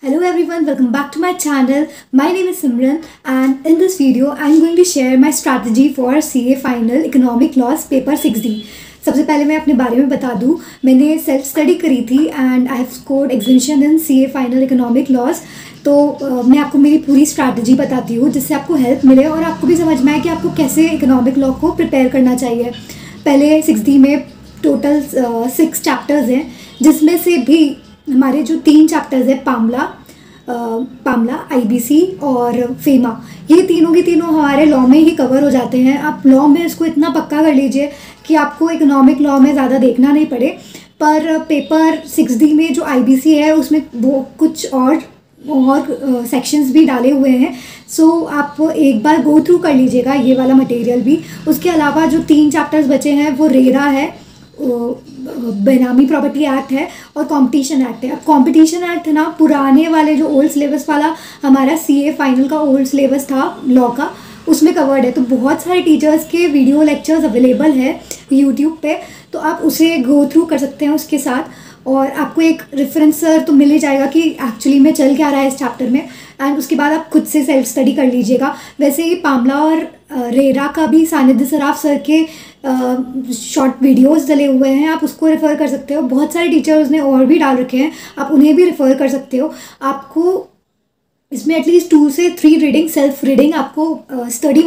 Hello everyone, welcome back to my channel. My name is Simran and in this video I am going to share my strategy for CA Final Economic Loss Paper 6D. सबसे पहले मैं अपने बारे में बता दूं, मैंने self study करी थी and I have scored examination in CA Final Economic Loss. तो मैं आपको मेरी पूरी स्ट्रैटेजी बताती हूँ जिससे आपको हेल्प मिले और आपको भी समझ में आए कि आपको कैसे इकोनॉमिक लॉ को प्रिपेयर करना चाहिए. पहले 6D में टोटल 6 चैप्टर्स हैं जिसमें से भी हमारे जो 3 चैप्टर्स है पामला IBC और फेमा, ये तीनों के तीनों हमारे लॉ में ही कवर हो जाते हैं. आप लॉ में इसको इतना पक्का कर लीजिए कि आपको इकोनॉमिक लॉ में ज़्यादा देखना नहीं पड़े. पर पेपर 6D में जो IBC है उसमें वो कुछ और सेक्शंस भी डाले हुए हैं. सो आप एक बार गो थ्रू कर लीजिएगा ये वाला मटेरियल भी. उसके अलावा जो 3 चैप्टर्स बचे हैं वो रेरा है, बेनामी प्रॉपर्टी एक्ट है और कंपटीशन एक्ट है. अब कंपटीशन एक्ट है ना, पुराने वाले जो ओल्ड सिलेबस वाला हमारा CA फाइनल का ओल्ड सिलेबस था लॉ का, उसमें कवर्ड है. तो बहुत सारे टीचर्स के वीडियो लेक्चर्स अवेलेबल है यूट्यूब पे, तो आप उसे गो थ्रू कर सकते हैं उसके साथ और आपको एक रेफरेंसर तो मिल ही जाएगा कि एक्चुअली में चल क्या रहा है इस चैप्टर में. एंड उसके बाद आप खुद से सेल्फ स्टडी कर लीजिएगा. वैसे ही पामला और रेरा का भी सानिध्य सराफ सर के शॉर्ट वीडियोस डले हुए हैं, आप उसको रेफ़र कर सकते हो. बहुत सारे टीचर्स ने और भी डाल रखे हैं, आप उन्हें भी रेफ़र कर सकते हो. आपको इसमें एटलीस्ट 2 से 3 रीडिंग, सेल्फ रीडिंग आपको स्टडी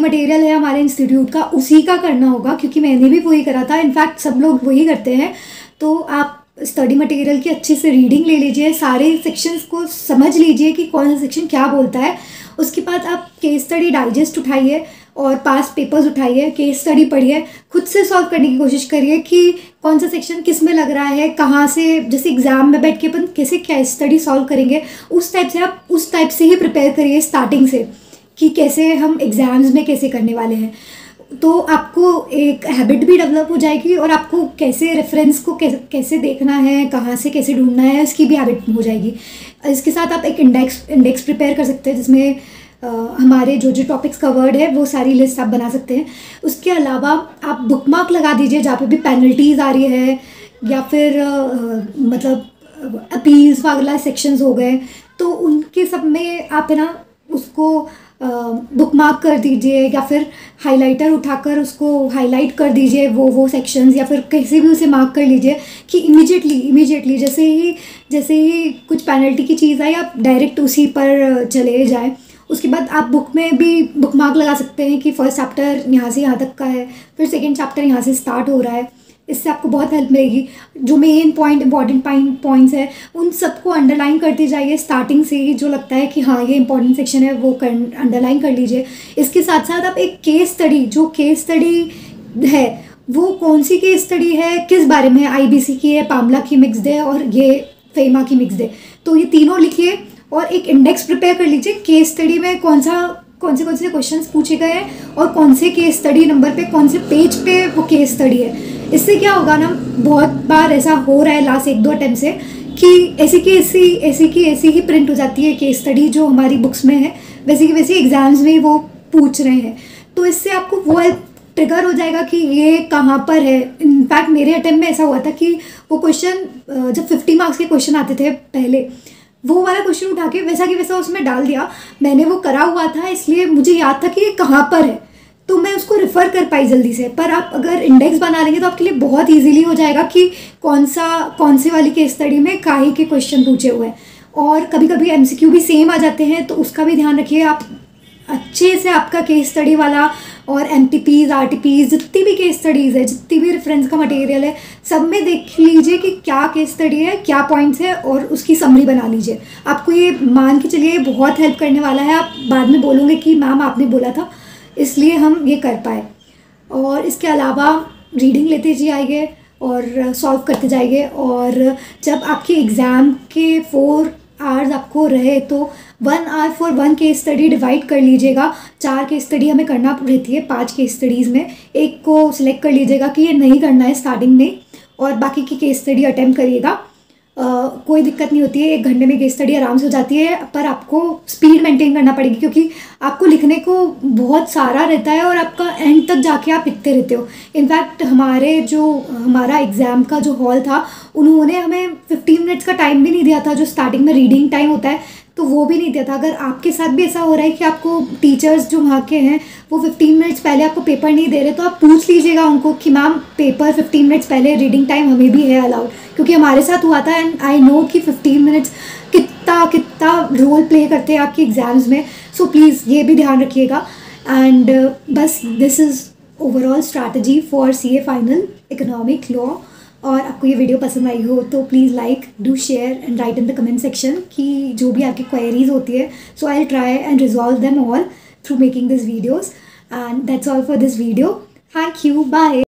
मटेरियल है हमारे इंस्टीट्यूट का, उसी का करना होगा क्योंकि मैंने भी वही करा था. इनफैक्ट सब लोग वही करते हैं. तो आप स्टडी मटेरियल की अच्छे से रीडिंग ले लीजिए, सारे सेक्शंस को समझ लीजिए कि कौन सा सेक्शन क्या बोलता है. उसके बाद आप केस स्टडी डाइजेस्ट उठाइए और पास पेपर्स उठाइए, केस स्टडी पढ़िए, खुद से सॉल्व करने की कोशिश करिए कि कौन सा सेक्शन किस में लग रहा है, कहाँ से, जैसे एग्ज़ाम में बैठ के अपन कैसे केस स्टडी सॉल्व करेंगे उस टाइप से ही प्रिपेयर करिए स्टार्टिंग से कि कैसे हम एग्ज़ाम्स में कैसे करने वाले हैं. तो आपको एक हैबिट भी डेवलप हो जाएगी और आपको कैसे रेफरेंस को कैसे देखना है, कहाँ से कैसे ढूंढना है, इसकी भी हैबिट हो जाएगी. इसके साथ आप एक इंडेक्स प्रिपेयर कर सकते हैं जिसमें हमारे जो टॉपिक्स कवर्ड है वो सारी लिस्ट आप बना सकते हैं. उसके अलावा आप बुकमार्क लगा दीजिए जहाँ पे भी पेनल्टीज़ आ रही है या फिर मतलब अपील्स वाला सेक्शंस हो गए, तो उनके सब में आप है ना उसको बुकमार्क कर दीजिए या फिर हाइलाइटर उठाकर उसको हाईलाइट कर दीजिए वो सेक्शंस, या फिर कैसे भी उसे मार्क कर लीजिए कि इमीडिएटली जैसे ही कुछ पेनल्टी की चीज़ आई आप डायरेक्ट उसी पर चले जाएं. उसके बाद आप बुक में भी बुकमार्क लगा सकते हैं कि फर्स्ट चैप्टर यहाँ से यहाँ तक का है, फिर सेकेंड चैप्टर यहाँ से स्टार्ट हो रहा है. इससे आपको बहुत हेल्प मिलेगी. जो मेन इंपॉर्टेंट पॉइंट्स है उन सबको अंडरलाइन करते जाइए स्टार्टिंग से ही. जो लगता है कि हाँ ये इंपॉर्टेंट सेक्शन है वो अंडरलाइन कर लीजिए. इसके साथ साथ आप एक केस स्टडी है, वो कौन सी केस स्टडी है, किस बारे में है, IBC की है, पामला की मिक्स्ड है और ये फेमा की मिक्स्ड है. तो ये तीनों लिखिए और एक इंडेक्स प्रिपेयर कर लीजिए. केस स्टडी में कौन से क्वेश्चंस पूछे गए हैं और कौन से केस स्टडी नंबर पे, कौन से पेज पे वो केस स्टडी है. इससे क्या होगा ना, बहुत बार ऐसा हो रहा है लास्ट 1-2 अटेम्प्ट से कि ऐसी ही प्रिंट हो जाती है केस स्टडी जो हमारी बुक्स में है, वैसे की वैसे एग्जाम्स में वो पूछ रहे हैं. तो इससे आपको वो ट्रिगर हो जाएगा कि ये कहाँ पर है. इनफैक्ट मेरे अटेम्प्ट में ऐसा हुआ था कि वो क्वेश्चन जब 50 मार्क्स के क्वेश्चन आते थे पहले, वो वाला क्वेश्चन उठा के वैसा की वैसा उसमें डाल दिया. मैंने वो करा हुआ था इसलिए मुझे याद था कि ये कहाँ पर है, तो मैं उसको रेफ़र कर पाई जल्दी से. पर आप अगर इंडेक्स बना लेंगे तो आपके लिए बहुत इजीली हो जाएगा कि कौन से वाली केस स्टडी में काहे के क्वेश्चन पूछे हुए हैं. और कभी कभी MCQ भी सेम आ जाते हैं, तो उसका भी ध्यान रखिए. आप अच्छे से आपका केस स्टडी वाला और MTPs RTPs जितनी भी केस स्टडीज़ है, जितनी भी रेफरेंस का मटेरियल है, सब में देख लीजिए कि क्या केस स्टडी है, क्या पॉइंट्स है और उसकी समरी बना लीजिए. आपको ये मान के चलिए बहुत हेल्प करने वाला है. आप बाद में बोलोगे कि मैम आपने बोला था, इसलिए हम ये कर पाए. और इसके अलावा रीडिंग लेते जाइए और सॉल्व करते जाइए. और जब आपके एग्ज़ाम के 4 आवर्स आपको रहे तो 1 hour for 1 case study divide कर लीजिएगा. 4 केस स्टडी हमें करना रहती है 5 केस स्टडीज़ में. एक को सिलेक्ट कर लीजिएगा कि ये नहीं करना है स्टार्टिंग में, और बाकी की केस स्टडी अटेम्प्ट करिएगा. कोई दिक्कत नहीं होती है, 1 घंटे में केस स्टडी आराम से हो जाती है, पर आपको स्पीड मेंटेन करना पड़ेगी क्योंकि आपको लिखने को बहुत सारा रहता है और आपका एंड तक जाके आप लिखते रहते हो। इनफैक्ट हमारा एग्ज़ाम का जो हॉल था, उन्होंने हमें 15 मिनट्स का टाइम भी नहीं दिया था, जो स्टार्टिंग में रीडिंग टाइम होता है तो वो भी नहीं दिया था। अगर आपके साथ भी ऐसा हो रहा है कि आपको टीचर्स जो वहाँ के हैं वो 15 मिनट्स पहले आपको पेपर नहीं दे रहे, तो आप पूछ लीजिएगा उनको कि मैम पेपर 15 मिनट्स पहले, रीडिंग टाइम हमें भी है अलाउड, क्योंकि हमारे साथ हुआ था एंड आई नो कि 15 मिनट्स कितना रोल प्ले करते हैं आपके एग्ज़ाम्स में। सो प्लीज़ ये भी ध्यान रखिएगा। एंड बस this is overall strategy for CA final economic law. और आपको ये वीडियो पसंद आई हो तो please like, do share and write in the comment section कि जो भी आपकी क्वेरीज होती है, so I will try and resolve them all through making this videos. And that's all for this video. Thank you, bye.